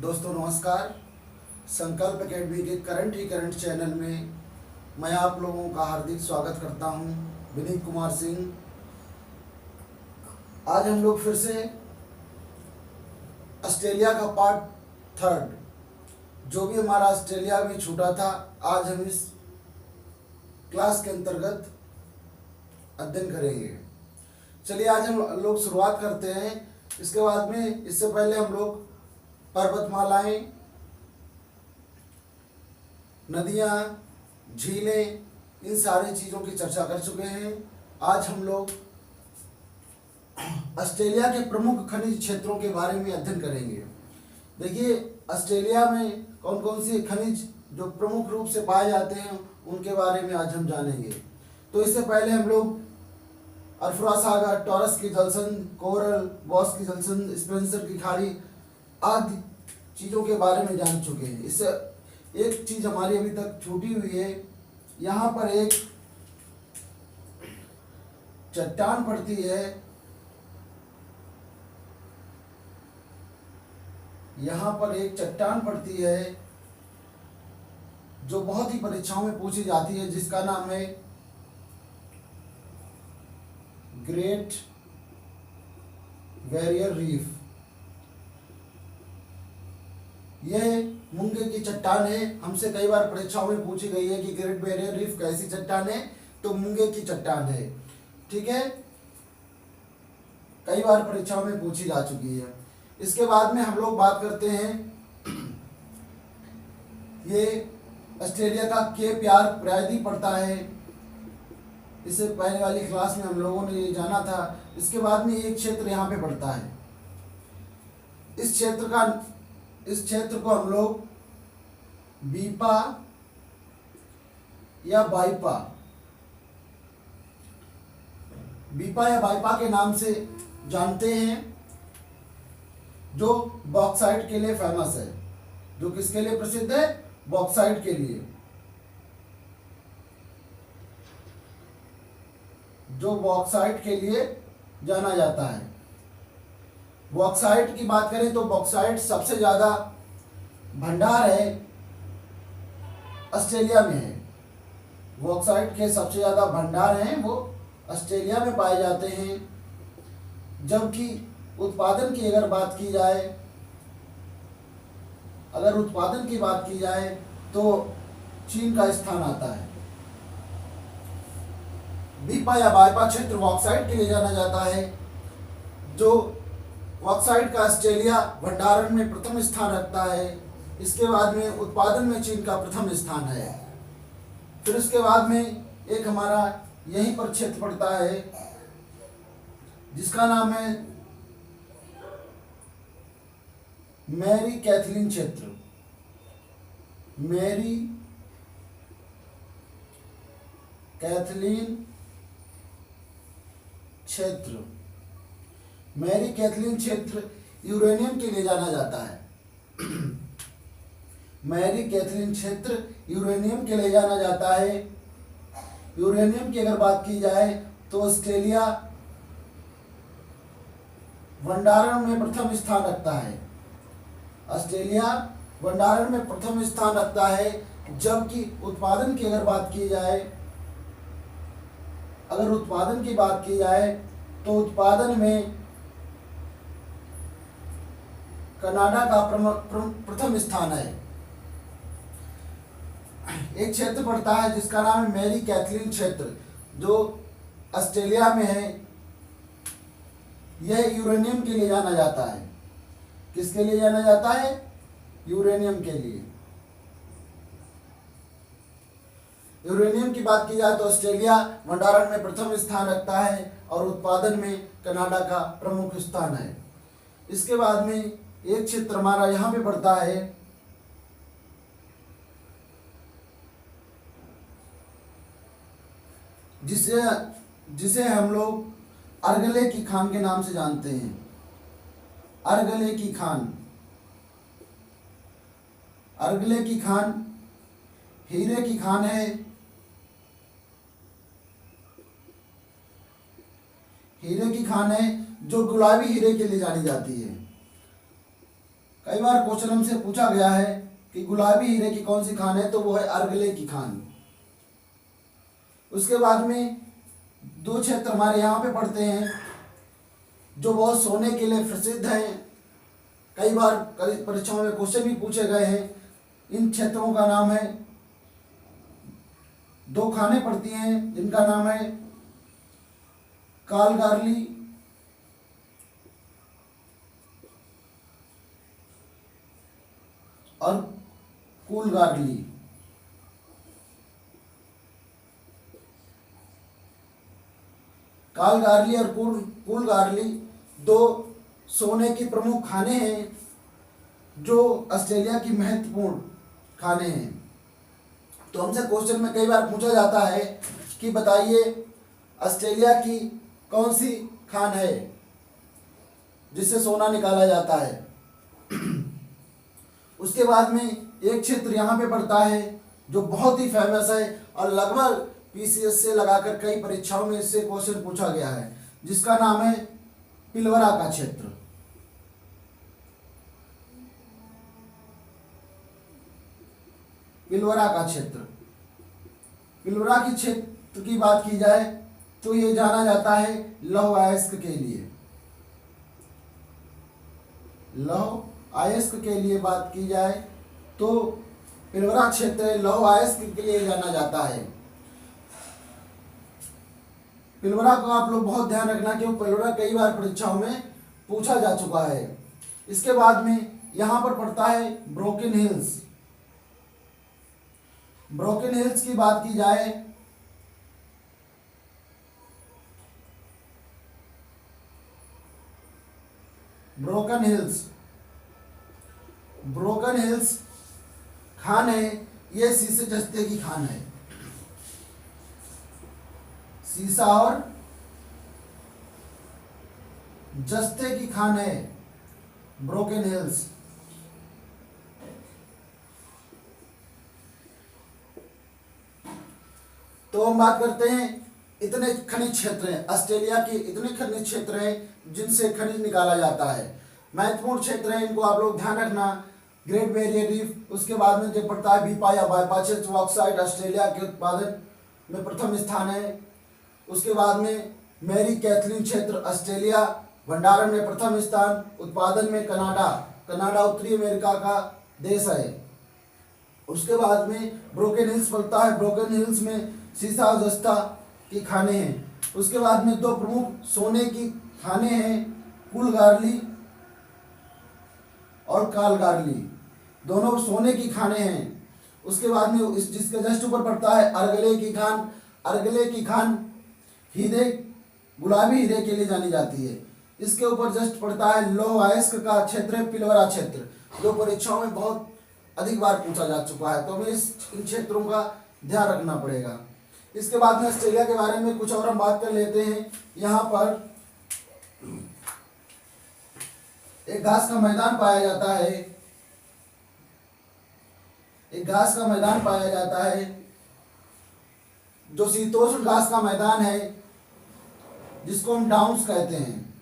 दोस्तों नमस्कार। संकल्प एकेडमी के करंट ही करंट चैनल में मैं आप लोगों का हार्दिक स्वागत करता हूं। विनीत कुमार सिंह। आज हम लोग फिर से ऑस्ट्रेलिया का पार्ट थर्ड, जो भी हमारा ऑस्ट्रेलिया में छूटा था, आज हम इस क्लास के अंतर्गत अध्ययन करेंगे। चलिए आज हम लोग शुरुआत करते हैं। इसके बाद में इससे पहले हम लोग पर्वतमालाएं, नदियाँ, झीलें, इन सारी चीज़ों की चर्चा कर चुके हैं। आज हम लोग ऑस्ट्रेलिया के प्रमुख खनिज क्षेत्रों के बारे में अध्ययन करेंगे। देखिए, ऑस्ट्रेलिया में कौन कौन सी खनिज जो प्रमुख रूप से पाए जाते हैं उनके बारे में आज हम जानेंगे। तो इससे पहले हम लोग अल्फ्रा सागर, टॉरस की जलसंध, कोरल, बॉस की जलसंध, स्पेंसर की खाड़ी आदि चीज़ों के बारे में जान चुके हैं। इससे एक चीज़ हमारी अभी तक छूटी हुई है। यहाँ पर एक चट्टान पड़ती है, यहाँ पर एक चट्टान पड़ती है जो बहुत ही परीक्षाओं में पूछी जाती है, जिसका नाम है ग्रेट बैरियर रीफ। यह मूंगे की चट्टान है। हमसे कई बार परीक्षाओं में पूछी गई है कि ग्रेट बैरियर रीफ कैसी चट्टान है, तो मूंगे की चट्टान है। ठीक है, कई बार परीक्षाओं में पूछी जा चुकी है। इसके बाद में हम लोग बात करते हैं, ये ऑस्ट्रेलिया का केप यार्क प्रायद्वीप पड़ता है। इससे पहले वाली क्लास में हम लोगों ने ये जाना था। इसके बाद में एक क्षेत्र यहाँ पे पड़ता है। इस क्षेत्र को हम लोग बीपा या बाइपा के नाम से जानते हैं, जो बॉक्साइट के लिए फेमस है। जो किसके लिए प्रसिद्ध है? बॉक्साइट के लिए। जो बॉक्साइट के लिए जाना जाता है। बॉक्साइट की बात करें तो बॉक्साइट सबसे ज़्यादा भंडार है ऑस्ट्रेलिया में है। बॉक्साइट के सबसे ज़्यादा भंडार हैं वो ऑस्ट्रेलिया में पाए जाते हैं। जबकि उत्पादन की अगर बात की जाए तो चीन का स्थान आता है। बीपा या बाइपा क्षेत्र बॉक्साइट के लिए जाना जाता है। जो बॉक्साइट का ऑस्ट्रेलिया भंडारण में प्रथम स्थान रखता है। इसके बाद में उत्पादन में चीन का प्रथम स्थान है। फिर उसके बाद में एक हमारा यहीं पर क्षेत्र पड़ता है जिसका नाम है मैरी कैथलीन क्षेत्र। मैरी कैथलीन क्षेत्र यूरेनियम के लिए जाना जाता है। मैरी कैथलीन क्षेत्र यूरेनियम के लिए जाना जाता है। यूरेनियम की अगर बात की जाए तो ऑस्ट्रेलिया भंडारण में प्रथम स्थान रखता है। ऑस्ट्रेलिया भंडारण में प्रथम स्थान रखता है। जबकि उत्पादन की अगर बात की जाए तो उत्पादन में कनाडा का प्रथम स्थान है। एक क्षेत्र पड़ता है जिसका नाम है मैरी कैथलीन क्षेत्र, जो ऑस्ट्रेलिया में है। यह यूरेनियम के लिए जाना जाता है। किसके लिए जाना जाता है? यूरेनियम के लिए। यूरेनियम की बात की जाए तो ऑस्ट्रेलिया भंडारण में प्रथम स्थान रखता है और उत्पादन में कनाडा का प्रमुख स्थान है। इसके बाद में एक क्षेत्र हमारा यहाँ पे पड़ता है जिसे हम लोग अर्गले की खान के नाम से जानते हैं। अर्गले की खान हीरे की खान है। हीरे की खान है जो गुलाबी हीरे के लिए जानी जाती है। कई बार क्वेश्चन हमसे पूछा गया है कि गुलाबी हीरे की कौन सी खान है, तो वो है अर्गले की खान। उसके बाद में दो क्षेत्र हमारे यहाँ पे पड़ते हैं जो बहुत सोने के लिए प्रसिद्ध हैं, कई बार परीक्षाओं में क्वेश्चन भी पूछे गए हैं। इन क्षेत्रों का नाम है, दो खानें पड़ती हैं जिनका नाम है कालगारली और कूलगारली। कालगारली और कूलगारली दो सोने की प्रमुख खाने हैं जो ऑस्ट्रेलिया की महत्वपूर्ण खाने हैं। तो हमसे क्वेश्चन में कई बार पूछा जाता है कि बताइए ऑस्ट्रेलिया की कौन सी खान है जिससे सोना निकाला जाता है। उसके बाद में एक क्षेत्र यहाँ पे पड़ता है जो बहुत ही फेमस है और लगभग पीसीएस से लगाकर कई परीक्षाओं में इससे क्वेश्चन पूछा गया है, जिसका नाम है पिलवरा का क्षेत्र। पिलवरा का क्षेत्र, पिलवरा की क्षेत्र की बात की जाए तो ये जाना जाता है लौह अयस्क के लिए। लौह अयस्क के लिए बात की जाए तो पिलवरा क्षेत्र लौह अयस्क के लिए जाना जाता है। पिलवरा को आप लोग बहुत ध्यान रखना क्योंकि पिलवरा कई बार परीक्षाओं में पूछा जा चुका है। इसके बाद में यहाँ पर पड़ता है ब्रोकन हिल्स। ब्रोकन हिल्स की बात की जाए ब्रोकन हिल्स खान है, ये शीशे जस्ते की खान है। सीसा और जस्ते की खान है ब्रोकन हिल्स। तो हम बात करते हैं इतने खनिज क्षेत्र हैं, ऑस्ट्रेलिया के इतने खनिज क्षेत्र हैं जिनसे खनिज निकाला जाता है। महत्वपूर्ण क्षेत्र हैं, इनको आप लोग ध्यान रखना। ग्रेट बैरियर रीफ, उसके बाद में जो पड़ता है बीपा या बायपाचेस बॉक्साइट, ऑस्ट्रेलिया के उत्पादन में प्रथम स्थान है। उसके बाद में मैरी कैथलीन क्षेत्र, ऑस्ट्रेलिया भंडारण में प्रथम स्थान। उत्पादन में कनाडा उत्तरी अमेरिका का देश है। उसके बाद में ब्रोकन हिल्स पड़ता है, ब्रोकन हिल्स में सीसा और जस्ता की खाने हैं। उसके बाद में दो प्रमुख सोने की खाने हैं, कूलगारली और कालगारली, दोनों सोने की खाने हैं। उसके बाद में जिसके जस्ट ऊपर पड़ता है अर्गले की खान। अर्गले की खान हीरे, गुलाबी हीरे के लिए जानी जाती है। इसके ऊपर जस्ट पड़ता है लौह अयस्क का क्षेत्र है, पिलवरा क्षेत्र, जो परीक्षाओं में बहुत अधिक बार पूछा जा चुका है। तो हमें इन क्षेत्रों का ध्यान रखना पड़ेगा। इसके बाद में ऑस्ट्रेलिया के बारे में कुछ और हम बात कर लेते हैं। यहाँ पर एक घास का मैदान पाया जाता है, एक घास का मैदान पाया जाता है जो शीतोष्ण घास का मैदान है, जिसको हम डाउन्स कहते हैं,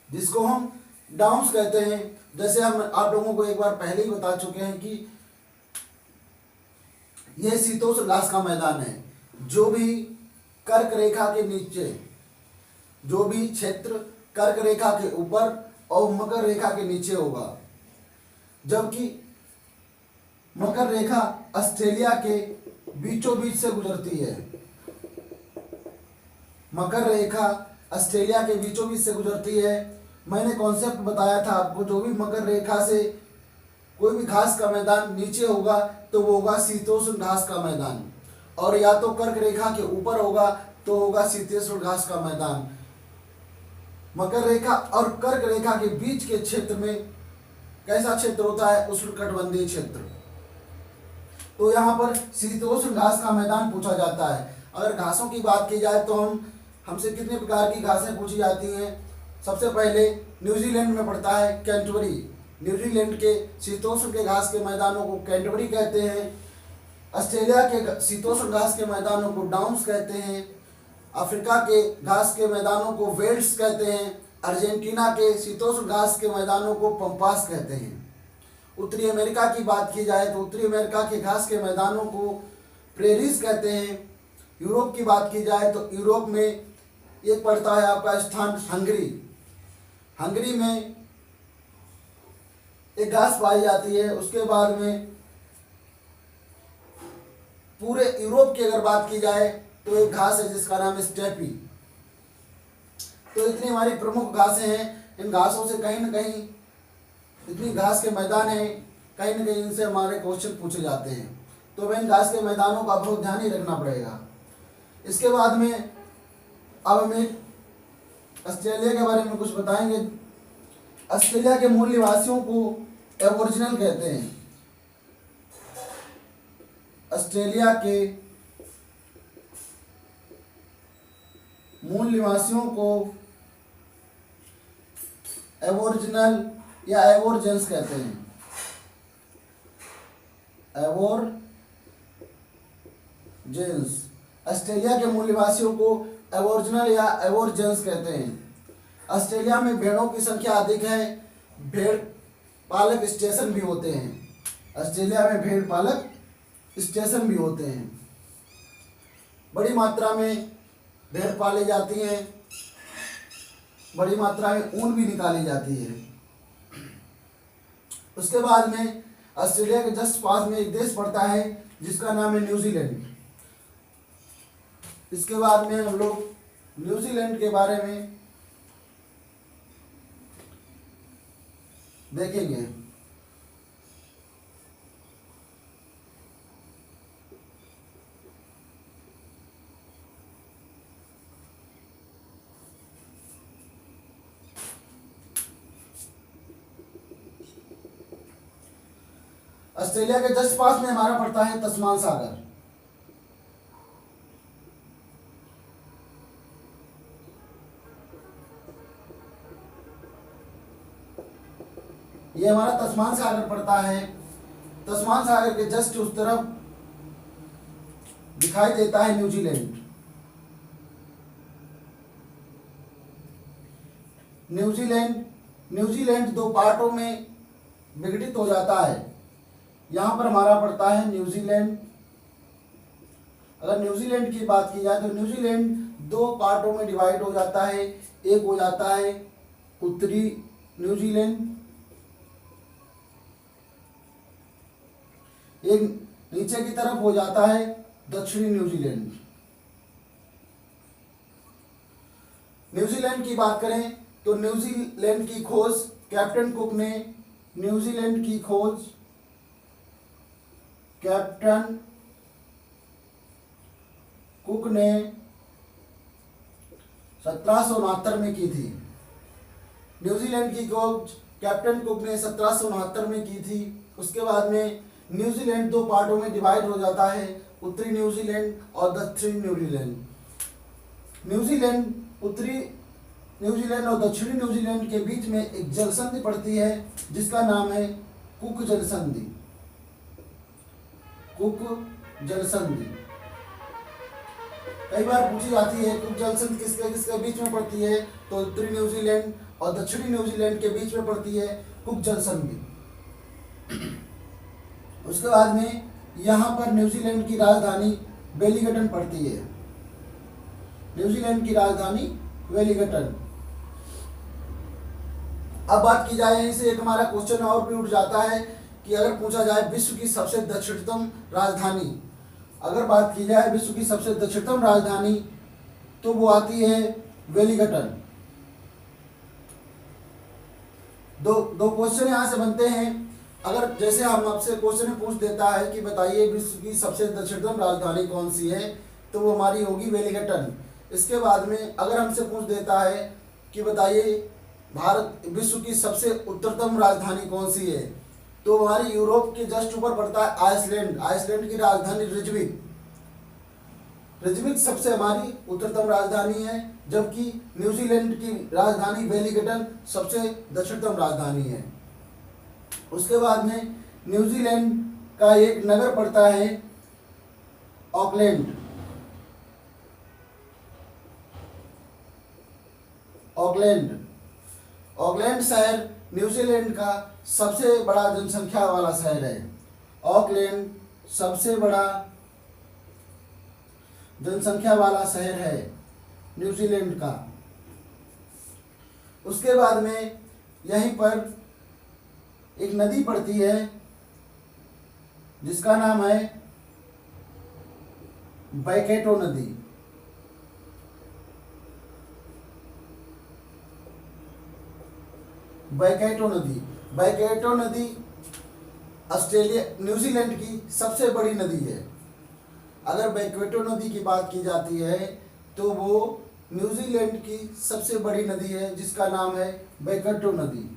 जिसको हम डाउन्स कहते हैं। जैसे हम आप लोगों को एक बार पहले ही बता चुके हैं कि यह शीतोष्ण घास का मैदान है। जो भी कर्क रेखा के नीचे, जो भी क्षेत्र कर्क रेखा के ऊपर और मकर रेखा के नीचे होगा, जबकि मकर रेखा ऑस्ट्रेलिया के बीचों बीच से गुजरती है। मकर रेखा ऑस्ट्रेलिया के बीचों बीच से गुजरती है। मैंने कॉन्सेप्ट बताया था आपको, जो भी मकर रेखा से कोई भी घास का मैदान नीचे होगा तो वो होगा शीतोष्ण घास का मैदान, और या तो कर्क रेखा के ऊपर होगा तो होगा शीतोष्ण घास का मैदान। मकर रेखा और कर्क रेखा के बीच के क्षेत्र में कैसा क्षेत्र होता है? उष्णकटिबंधीय क्षेत्र। तो यहाँ पर शीतोष्ण घास का मैदान पूछा जाता है। अगर घासों की बात की जाए तो हमसे कितने प्रकार की घासें पूछी जाती हैं? सबसे पहले न्यूजीलैंड में पड़ता है कैंटरबरी। न्यूजीलैंड के शीतोष्ण के घास के मैदानों को कैंटरबरी कहते हैं। ऑस्ट्रेलिया के शीतोष्ण घास के मैदानों को डाउन्स कहते हैं। अफ्रीका के घास के मैदानों को वेल्ड्स कहते हैं। अर्जेंटीना के शीतोष्ण घास के मैदानों को पंपास कहते हैं। उत्तरी अमेरिका की बात की जाए तो उत्तरी अमेरिका के घास के मैदानों को प्रेरीज कहते हैं। यूरोप की बात की जाए तो यूरोप में एक पड़ता है आपका स्थान हंगरी। हंगरी में एक घास पाई जाती है। उसके बाद में पूरे यूरोप की अगर बात की जाए तो एक घास है जिसका नाम है स्टेपी। तो इतनी हमारी प्रमुख घासें हैं। इन घासों से कहीं न कहीं इतनी घास के मैदान हैं, कहीं न कहीं इनसे हमारे क्वेश्चन पूछे जाते हैं। तो हमें इन घास के मैदानों का बहुत ध्यान ही रखना पड़ेगा। इसके बाद में अब हमें ऑस्ट्रेलिया के बारे में कुछ बताएंगे। ऑस्ट्रेलिया के मूल निवासियों को एबोरिजिनल कहते हैं। ऑस्ट्रेलिया के मूल निवासियों को एबोरिजिनल या एबोरिजिन्स कहते हैं। एबोरिजिन्स, ऑस्ट्रेलिया के मूल निवासियों को एबोरिजिनल या एबोरिजिन्स कहते हैं। ऑस्ट्रेलिया में भेड़ों की संख्या अधिक है। भेड़ पालक स्टेशन भी होते हैं। ऑस्ट्रेलिया में भेड़ पालक स्टेशन भी होते हैं। बड़ी मात्रा में भेड़ पाली जाती हैं। बड़ी मात्रा में ऊन भी निकाली जाती है। उसके बाद में ऑस्ट्रेलिया के जस्ट पास में एक देश पड़ता है जिसका नाम है न्यूजीलैंड। इसके बाद में हम लोग न्यूजीलैंड के बारे में देखेंगे। ऑस्ट्रेलिया के जस्ट पास में हमारा पड़ता है तस्मान सागर। ये हमारा तस्मान सागर पड़ता है। तस्मान सागर के जस्ट उस तरफ दिखाई देता है न्यूजीलैंड। न्यूजीलैंड दो पार्टों में विघटित हो जाता है। यहाँ पर हमारा पड़ता है न्यूजीलैंड। अगर न्यूजीलैंड की बात की जाए तो न्यूजीलैंड दो पार्टों में डिवाइड हो जाता है। एक हो जाता है उत्तरी न्यूजीलैंड, एक नीचे की तरफ हो जाता है दक्षिणी न्यूजीलैंड। न्यूजीलैंड की बात करें तो न्यूजीलैंड की खोज कैप्टन कुक ने न्यूजीलैंड की खोज कैप्टन कुक ने 1769 में की थी। न्यूजीलैंड की खोज कैप्टन कुक ने 1769 में की थी। उसके बाद में न्यूजीलैंड दो पार्टों में डिवाइड हो जाता है, उत्तरी न्यूजीलैंड और दक्षिणी न्यूजीलैंड। उत्तरी न्यूजीलैंड और दक्षिणी न्यूजीलैंड के बीच में एक जलसंधि पड़ती है जिसका नाम है कुक जलसंधि। कुक जलसंधि कई बार पूछी जाती है। कुक जलसंधि किसके किसके बीच में पड़ती है? तो उत्तरी न्यूजीलैंड और दक्षिणी न्यूजीलैंड के बीच में पड़ती है कुक जलसंधि। उसके बाद में यहाँ पर न्यूजीलैंड की राजधानी वेलिंगटन पड़ती है। न्यूजीलैंड की राजधानी वेलिंगटन। अब बात की जाए, यहीं से एक हमारा क्वेश्चन और भी उठ जाता है कि अगर पूछा जाए विश्व की सबसे दक्षिणतम राजधानी, अगर बात की जाए विश्व की सबसे दक्षिणतम राजधानी तो वो आती है वेलिंगटन। दो क्वेश्चन यहाँ से बनते हैं। अगर जैसे हम आपसे क्वेश्चन पूछ देता है कि बताइए विश्व की सबसे दक्षिणतम राजधानी कौन सी है, तो वो हमारी होगी वेलिंगटन। इसके बाद में अगर हमसे पूछ देता है कि बताइए विश्व की सबसे उत्तरतम राजधानी कौन सी है, तो हमारी यूरोप के जस्ट ऊपर पड़ता है आइसलैंड। आइसलैंड की राजधानी रिजविक सबसे हमारी उत्तरतम राजधानी है, जबकि न्यूजीलैंड की राजधानी वेलिंगटन सबसे दक्षिणतम राजधानी है। उसके बाद में न्यूजीलैंड का एक नगर पड़ता है ऑकलैंड। ऑकलैंड शहर न्यूजीलैंड का सबसे बड़ा जनसंख्या वाला शहर है। ऑकलैंड सबसे बड़ा जनसंख्या वाला शहर है न्यूजीलैंड का। उसके बाद में यहीं पर एक नदी पड़ती है जिसका नाम है वैकेटो नदी। वैकेटो नदी न्यूजीलैंड की सबसे बड़ी नदी है। अगर वैकेटो नदी की बात की जाती है तो वो न्यूजीलैंड की सबसे बड़ी नदी है जिसका नाम है वैकेटो नदी।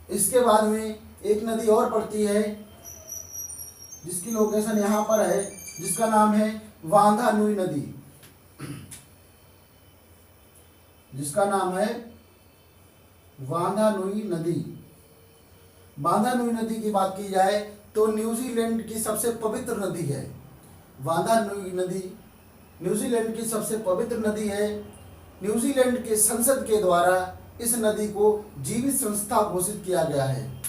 इसके बाद में एक नदी और पड़ती है जिसकी लोकेशन यहाँ पर है, जिसका नाम है वांधा नुई नदी। जिसका नाम है वांधा नुई नदी। वांधा नुई नदी की बात की जाए तो न्यूजीलैंड की सबसे पवित्र नदी है। वांधा नुई नदी न्यूजीलैंड की सबसे पवित्र नदी है। न्यूजीलैंड के संसद के द्वारा इस नदी को जीवित संस्था घोषित किया गया है।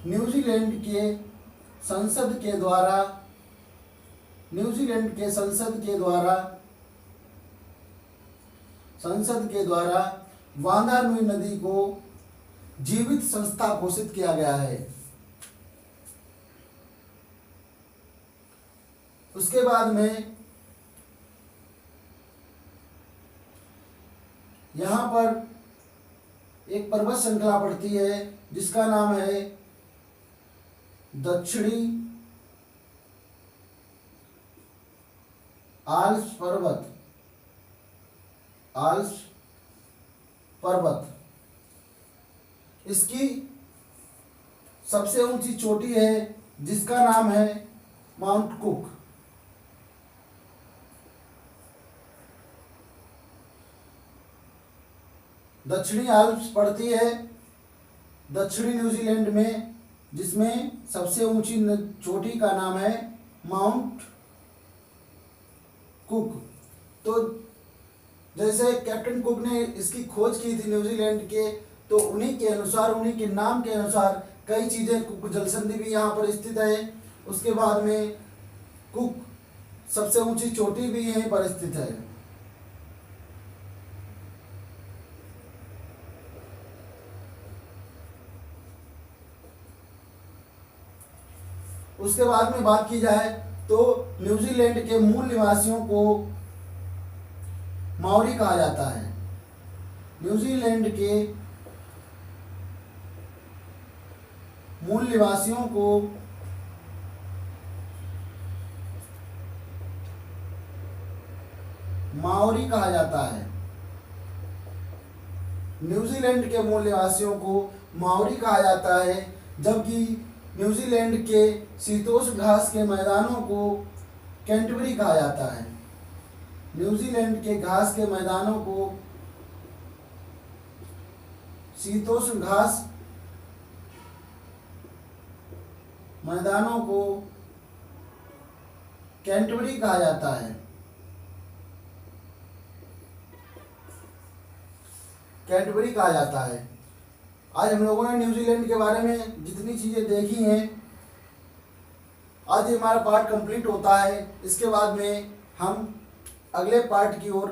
न्यूजीलैंड के संसद के द्वारा वांधा नुई नदी को जीवित संस्था घोषित किया गया है। उसके बाद में यहाँ पर एक पर्वत श्रृंखला पड़ती है जिसका नाम है दक्षिणी आल्प्स पर्वत। इसकी सबसे ऊंची चोटी है जिसका नाम है माउंट कुक। दक्षिणी आल्प्स पड़ती है दक्षिणी न्यूजीलैंड में, जिसमें सबसे ऊंची चोटी का नाम है माउंट कुक। तो जैसे कैप्टन कुक ने इसकी खोज की थी न्यूजीलैंड के, तो उन्हीं के अनुसार, उन्हीं के नाम के अनुसार कई चीज़ें, कुक जलसंधि भी यहाँ पर स्थित है। उसके बाद में कुक सबसे ऊंची चोटी भी यहीं पर स्थित है। उसके बाद में बात की जाए तो न्यूजीलैंड के मूल निवासियों को माओरी कहा जाता है। न्यूजीलैंड के मूल निवासियों को माओरी कहा जाता है। न्यूजीलैंड के मूल निवासियों को माओरी कहा जाता है, जबकि न्यूजीलैंड के शीतोष्ण घास के मैदानों को कैंटरबरी कहा जाता है। न्यूजीलैंड के घास के मैदानों को शीतोष्ण घास मैदानों को कैंटरबरी कहा जाता है। कैंटरबरी कहा जाता है। आज हम लोगों ने न्यूजीलैंड के बारे में जितनी चीज़ें देखी हैं, आज हमारा पार्ट कंप्लीट होता है। इसके बाद में हम अगले पार्ट की ओर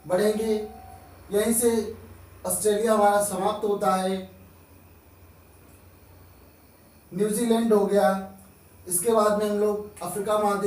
बढ़ेंगे। यहीं से ऑस्ट्रेलिया हमारा समाप्त होता है। न्यूजीलैंड हो गया। इसके बाद में हम लोग अफ्रीका महाद्वीप